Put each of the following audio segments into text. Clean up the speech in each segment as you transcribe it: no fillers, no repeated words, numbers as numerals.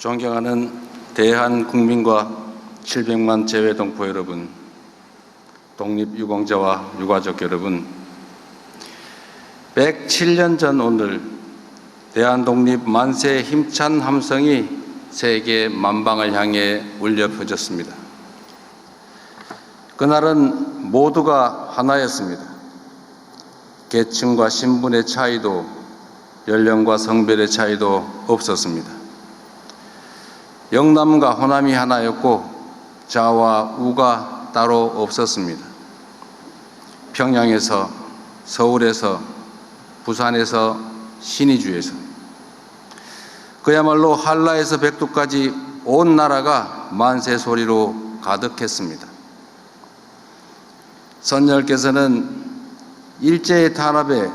존경하는 대한국민과 700만 재외동포 여러분, 독립유공자와 유가족 여러분, 107년 전 오늘 대한독립 만세 힘찬 함성이 세계 만방을 향해 울려 퍼졌습니다. 그날은 모두가 하나였습니다. 계층과 신분의 차이도 연령과 성별의 차이도 없었습니다. 영남과 호남이 하나였고 좌와 우가 따로 없었습니다. 평양에서, 서울에서, 부산에서, 신의주에서, 그야말로 한라에서 백두까지 온 나라가 만세 소리로 가득했습니다. 선열께서는 일제의 탄압에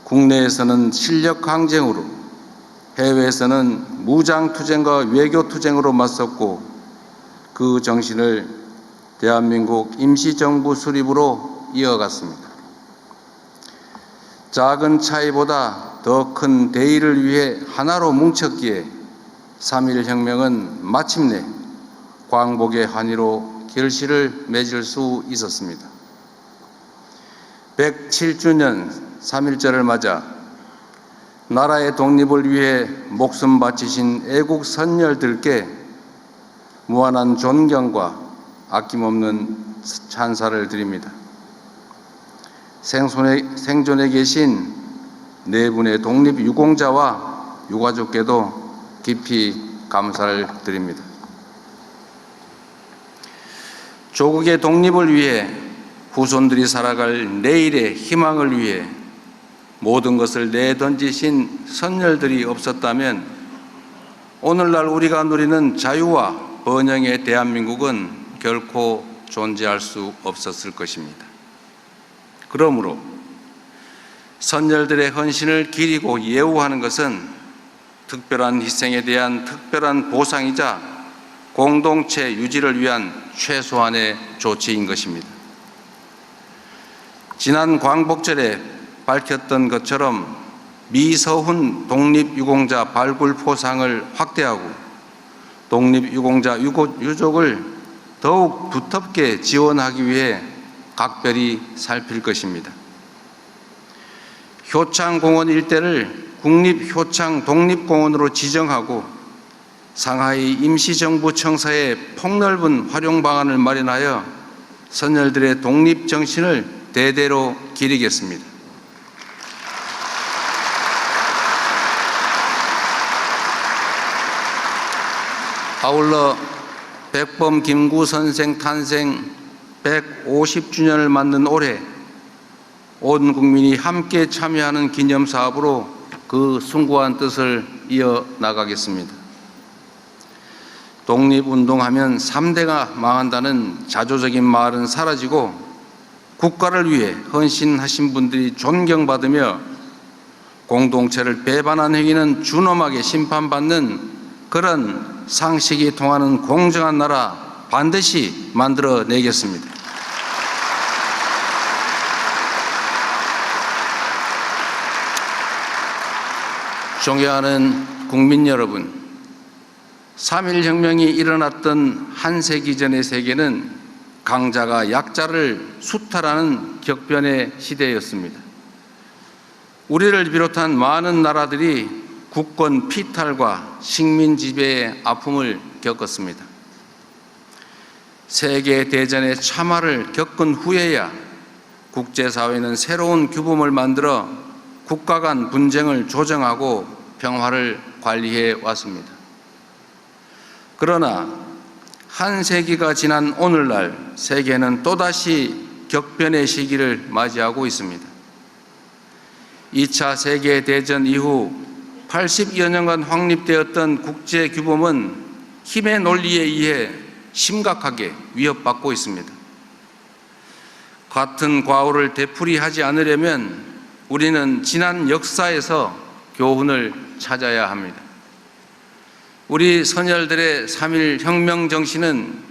국내에서는 실력 강쟁으로, 해외에서는 무장투쟁과 외교투쟁으로 맞섰고 그 정신을 대한민국 임시정부 수립으로 이어갔습니다. 작은 차이보다 더 큰 대의를 위해 하나로 뭉쳤기에 3.1 혁명은 마침내 광복의 환희로 결실을 맺을 수 있었습니다. 107주년 3.1절을 맞아 나라의 독립을 위해 목숨 바치신 애국 선열들께 무한한 존경과 아낌없는 찬사를 드립니다. 생존에 계신 네 분의 독립유공자와 유가족께도 깊이 감사를 드립니다. 조국의 독립을 위해 후손들이 살아갈 내일의 희망을 위해 모든 것을 내던지신 선열들이 없었다면 오늘날 우리가 누리는 자유와 번영의 대한민국은 결코 존재할 수 없었을 것입니다. 그러므로 선열들의 헌신을 기리고 예우하는 것은 특별한 희생에 대한 특별한 보상이자 공동체 유지를 위한 최소한의 조치인 것입니다. 지난 광복절에 밝혔던 것처럼 미서훈 독립유공자 발굴 포상을 확대하고 독립유공자 유족을 더욱 두텁게 지원하기 위해 각별히 살필 것입니다. 효창공원 일대를 국립효창 독립공원으로 지정하고 상하이 임시정부 청사에 폭넓은 활용 방안을 마련하여 선열들의 독립정신을 대대로 기리겠습니다. 아울러 백범 김구 선생 탄생 150주년을 맞는 올해 온 국민이 함께 참여하는 기념사업으로 그 숭고한 뜻을 이어나가겠습니다. 독립운동하면 3대가 망한다는 자조적인 말은 사라지고 국가를 위해 헌신하신 분들이 존경받으며 공동체를 배반한 행위는 준엄하게 심판받는 그런 상식이 통하는 공정한 나라 반드시 만들어내겠습니다. 존경하는 국민 여러분, 3.1 혁명이 일어났던 한 세기 전의 세계는 강자가 약자를 수탈하는 격변의 시대였습니다. 우리를 비롯한 많은 나라들이 국권 피탈과 식민 지배의 아픔을 겪었습니다. 세계대전의 참화를 겪은 후에야 국제사회는 새로운 규범을 만들어 국가 간 분쟁을 조정하고 평화를 관리해 왔습니다. 그러나 한 세기가 지난 오늘날 세계는 또다시 격변의 시기를 맞이하고 있습니다. 2차 세계대전 이후 80여 년간 확립되었던 국제규범은 힘의 논리에 의해 심각하게 위협받고 있습니다. 같은 과오를 되풀이하지 않으려면 우리는 지난 역사에서 교훈을 찾아야 합니다. 우리 선열들의 3.1 혁명 정신은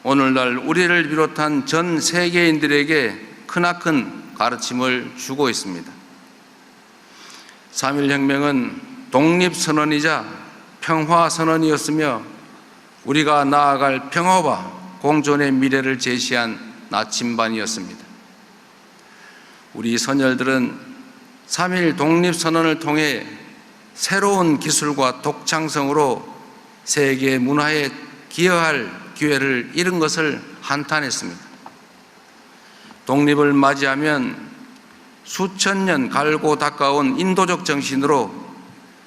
오늘날 우리를 비롯한 전 세계인들에게 크나큰 가르침을 주고 있습니다. 3.1 혁명은 독립선언이자 평화선언이었으며 우리가 나아갈 평화와 공존의 미래를 제시한 나침반이었습니다. 우리 선열들은 3.1 독립선언을 통해 새로운 기술과 독창성으로 세계 문화에 기여할 기회를 잃은 것을 한탄했습니다. 독립을 맞이하면 수천 년 갈고 닦아온 인도적 정신으로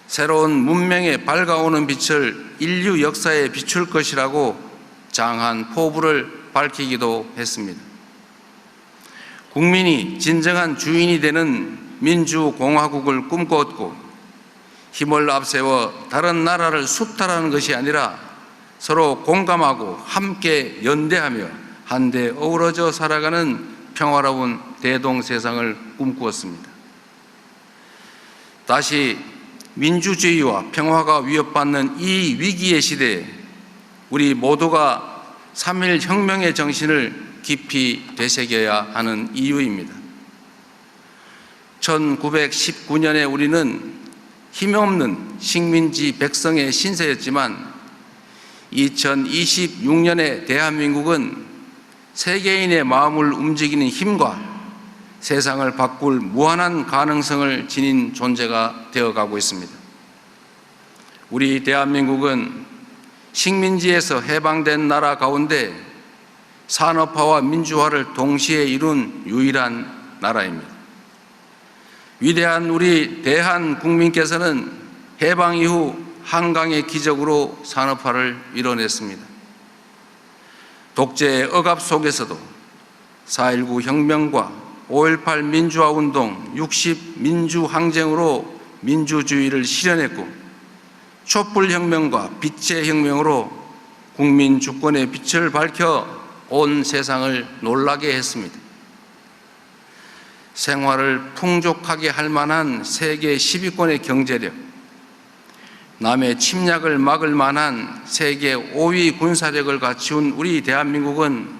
새로운 문명에 밝아오는 빛을 인류 역사에 비출 것이라고 장한 포부를 밝히기도 했습니다. 국민이 진정한 주인이 되는 민주공화국을 꿈꿨고 힘을 앞세워 다른 나라를 수탈하는 것이 아니라 서로 공감하고 함께 연대하며 한데 어우러져 살아가는 평화로운 대동세상을 꿈꾸었습니다. 다시 민주주의와 평화가 위협받는 이 위기의 시대에 우리 모두가 3.1 혁명의 정신을 깊이 되새겨야 하는 이유입니다. 1919년에 우리는 힘없는 식민지 백성의 신세였지만 2026년의 대한민국은 세계인의 마음을 움직이는 힘과 세상을 바꿀 무한한 가능성을 지닌 존재가 되어가고 있습니다. 우리 대한민국은 식민지에서 해방된 나라 가운데 산업화와 민주화를 동시에 이룬 유일한 나라입니다. 위대한 우리 대한 국민께서는 해방 이후 한강의 기적으로 산업화를 이뤄냈습니다. 독재의 억압 속에서도 4.19 혁명과 5.18 민주화운동, 60 민주항쟁으로 민주주의를 실현했고 촛불혁명과 빛의 혁명으로 국민 주권의 빛을 밝혀 온 세상을 놀라게 했습니다. 생활을 풍족하게 할 만한 세계 10위권의 경제력, 남의 침략을 막을 만한 세계 5위 군사력을 갖춘 우리 대한민국은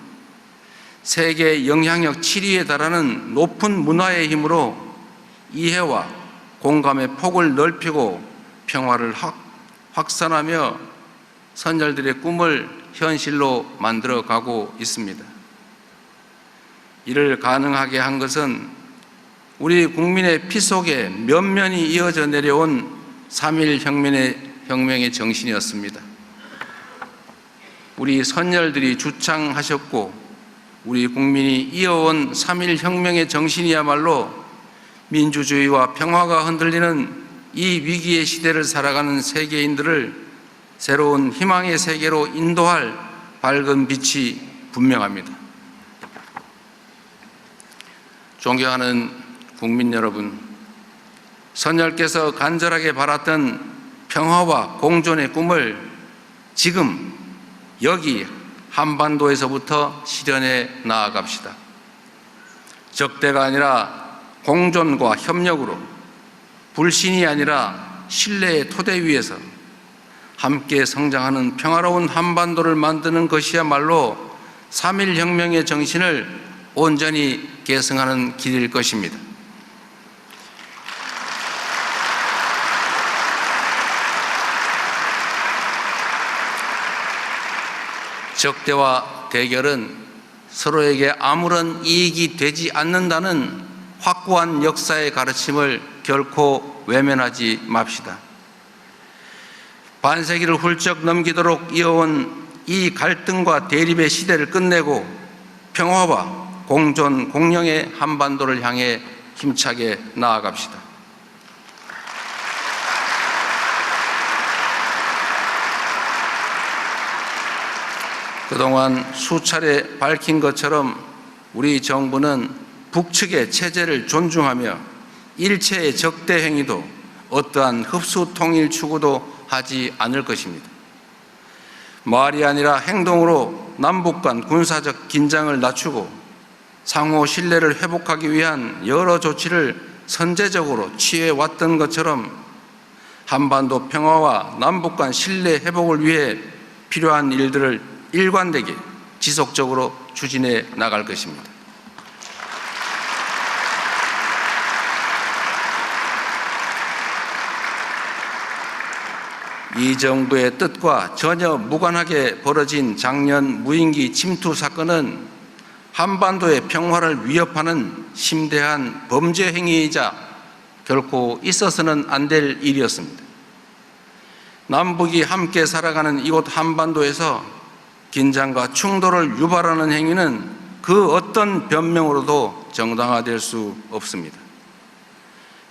세계 영향력 7위에 달하는 높은 문화의 힘으로 이해와 공감의 폭을 넓히고 평화를 확산하며 선열들의 꿈을 현실로 만들어가고 있습니다. 이를 가능하게 한 것은 우리 국민의 피 속에 면면이 이어져 내려온 3.1 혁명의 정신이었습니다. 우리 선열들이 주창하셨고 우리 국민이 이어온 3.1 혁명의 정신이야말로 민주주의와 평화가 흔들리는 이 위기의 시대를 살아가는 세계인들을 새로운 희망의 세계로 인도할 밝은 빛이 분명합니다. 존경하는 국민 여러분, 선열께서 간절하게 바랐던 평화와 공존의 꿈을 지금 여기 한반도에서부터 실현해 나아갑시다. 적대가 아니라 공존과 협력으로, 불신이 아니라 신뢰의 토대 위에서 함께 성장하는 평화로운 한반도를 만드는 것이야말로 3.1 혁명의 정신을 온전히 계승하는 길일 것입니다. 적대와 대결은 서로에게 아무런 이익이 되지 않는다는 확고한 역사의 가르침을 결코 외면하지 맙시다. 반세기를 훌쩍 넘기도록 이어온 이 갈등과 대립의 시대를 끝내고 평화와 공존, 공영의 한반도를 향해 힘차게 나아갑시다. 그동안 수차례 밝힌 것처럼 우리 정부는 북측의 체제를 존중하며 일체의 적대 행위도 어떠한 흡수 통일 추구도 하지 않을 것입니다. 말이 아니라 행동으로 남북 간 군사적 긴장을 낮추고 상호 신뢰를 회복하기 위한 여러 조치를 선제적으로 취해왔던 것처럼 한반도 평화와 남북 간 신뢰 회복을 위해 필요한 일들을 일관되게 지속적으로 추진해 나갈 것입니다. 이 정부의 뜻과 전혀 무관하게 벌어진 작년 무인기 침투 사건은 한반도의 평화를 위협하는 심대한 범죄 행위이자 결코 있어서는 안 될 일이었습니다. 남북이 함께 살아가는 이곳 한반도에서 긴장과 충돌을 유발하는 행위는 그 어떤 변명으로도 정당화될 수 없습니다.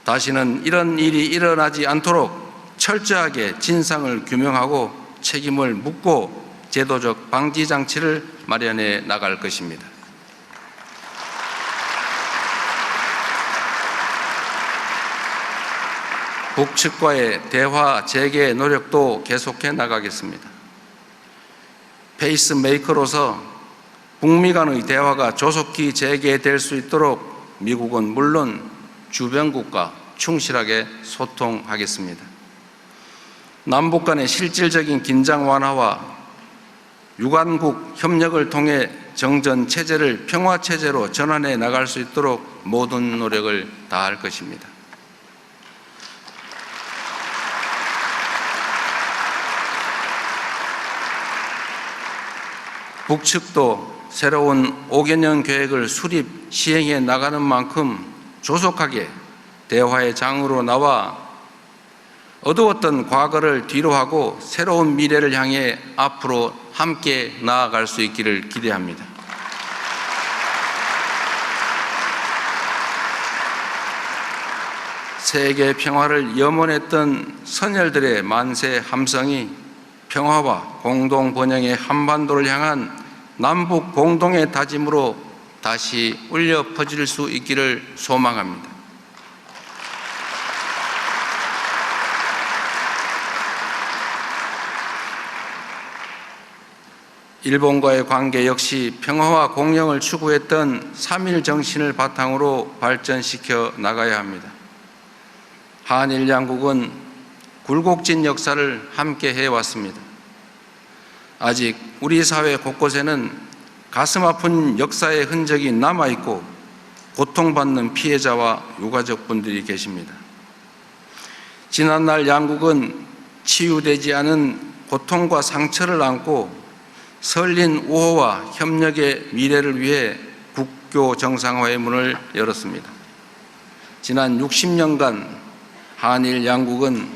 다시는 이런 일이 일어나지 않도록 철저하게 진상을 규명하고 책임을 묻고 제도적 방지 장치를 마련해 나갈 것입니다. 북측과의 대화 재개 노력도 계속해 나가겠습니다. 페이스메이커로서 북미 간의 대화가 조속히 재개될 수 있도록 미국은 물론 주변국과 충실하게 소통하겠습니다. 남북 간의 실질적인 긴장 완화와 유관국 협력을 통해 정전 체제를 평화 체제로 전환해 나갈 수 있도록 모든 노력을 다할 것입니다. 북측도 새로운 5개년 계획을 수립, 시행해 나가는 만큼 조속하게 대화의 장으로 나와 어두웠던 과거를 뒤로하고 새로운 미래를 향해 앞으로 함께 나아갈 수 있기를 기대합니다. 세계 평화를 염원했던 선열들의 만세 함성이 평화와 공동 번영의 한반도를 향한 남북 공동의 다짐으로 다시 울려 퍼질 수 있기를 소망합니다. 일본과의 관계 역시 평화와 공영을 추구했던 3.1 정신을 바탕으로 발전시켜 나가야 합니다. 한일 양국은 굴곡진 역사를 함께 해왔습니다. 아직 우리 사회 곳곳에는 가슴 아픈 역사의 흔적이 남아있고 고통받는 피해자와 유가족분들이 계십니다. 지난날 양국은 치유되지 않은 고통과 상처를 안고 설린 우호와 협력의 미래를 위해 국교 정상화의 문을 열었습니다. 지난 60년간 한일 양국은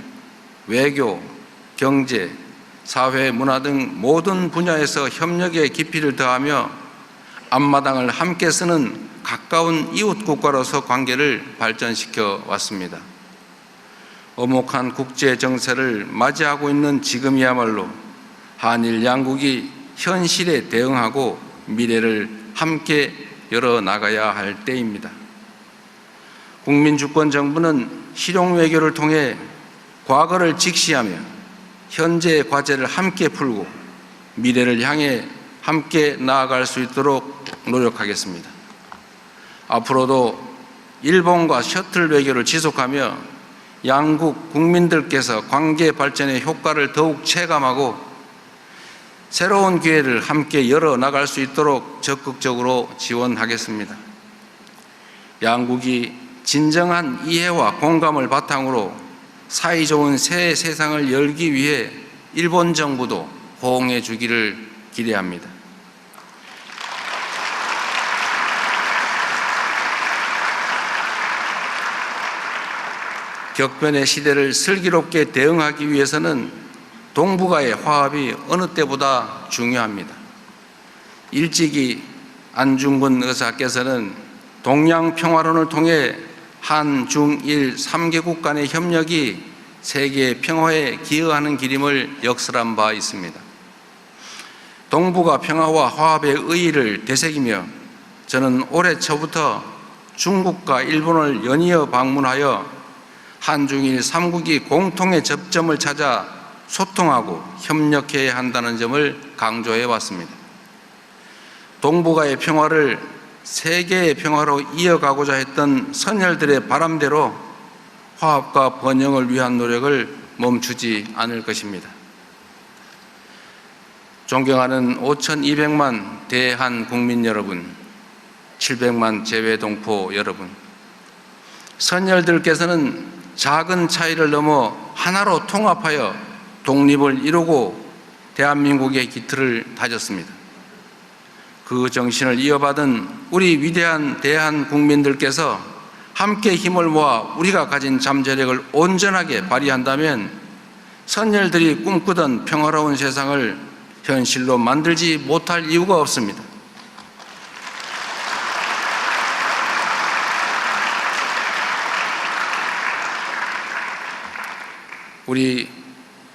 외교, 경제, 사회, 문화 등 모든 분야에서 협력의 깊이를 더하며 앞마당을 함께 쓰는 가까운 이웃 국가로서 관계를 발전시켜 왔습니다. 엄혹한 국제 정세를 맞이하고 있는 지금이야말로 한일 양국이 현실에 대응하고 미래를 함께 열어나가야 할 때입니다. 국민주권정부는 실용 외교를 통해 과거를 직시하며 현재의 과제를 함께 풀고 미래를 향해 함께 나아갈 수 있도록 노력하겠습니다. 앞으로도 일본과 셔틀 외교를 지속하며 양국 국민들께서 관계 발전의 효과를 더욱 체감하고 새로운 기회를 함께 열어나갈 수 있도록 적극적으로 지원하겠습니다. 양국이 진정한 이해와 공감을 바탕으로 사이좋은 새 세상을 열기 위해 일본 정부도 호응해 주기를 기대합니다. 격변의 시대를 슬기롭게 대응하기 위해서는 동북아의 화합이 어느 때보다 중요합니다. 일찍이 안중근 의사께서는 동양 평화론을 통해 한, 중, 일 3개국 간의 협력이 세계 평화에 기여하는 길임을 역설한 바 있습니다. 동북아 평화와 화합의 의의를 되새기며 저는 올해 초부터 중국과 일본을 연이어 방문하여 한중일 3국이 공통의 접점을 찾아 소통하고 협력해야 한다는 점을 강조해 왔습니다. 동북아의 평화를 세계의 평화로 이어가고자 했던 선열들의 바람대로 화합과 번영을 위한 노력을 멈추지 않을 것입니다. 존경하는 5,200만 대한 국민 여러분, 700만 재외동포 여러분, 선열들께서는 작은 차이를 넘어 하나로 통합하여 독립을 이루고 대한민국의 기틀을 다졌습니다. 그 정신을 이어받은 우리 위대한 대한 국민들께서 함께 힘을 모아 우리가 가진 잠재력을 온전하게 발휘한다면 선열들이 꿈꾸던 평화로운 세상을 현실로 만들지 못할 이유가 없습니다. 우리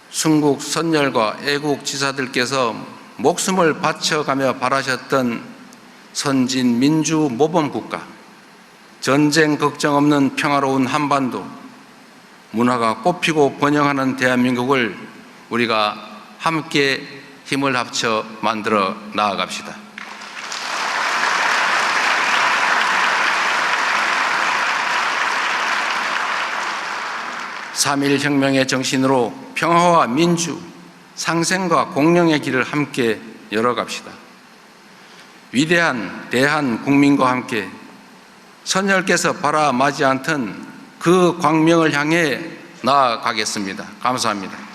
순국 선열과 애국 지사들께서 목숨을 바쳐가며 바라셨던 선진 민주 모범국가, 전쟁 걱정 없는 평화로운 한반도, 문화가 꽃피고 번영하는 대한민국을 우리가 함께 힘을 합쳐 만들어 나아갑시다. 3.1 혁명의 정신으로 평화와 민주, 상생과 공령의 길을 함께 열어갑시다. 위대한 대한 국민과 함께 선열께서 바라마지 않던 그 광명을 향해 나아가겠습니다. 감사합니다.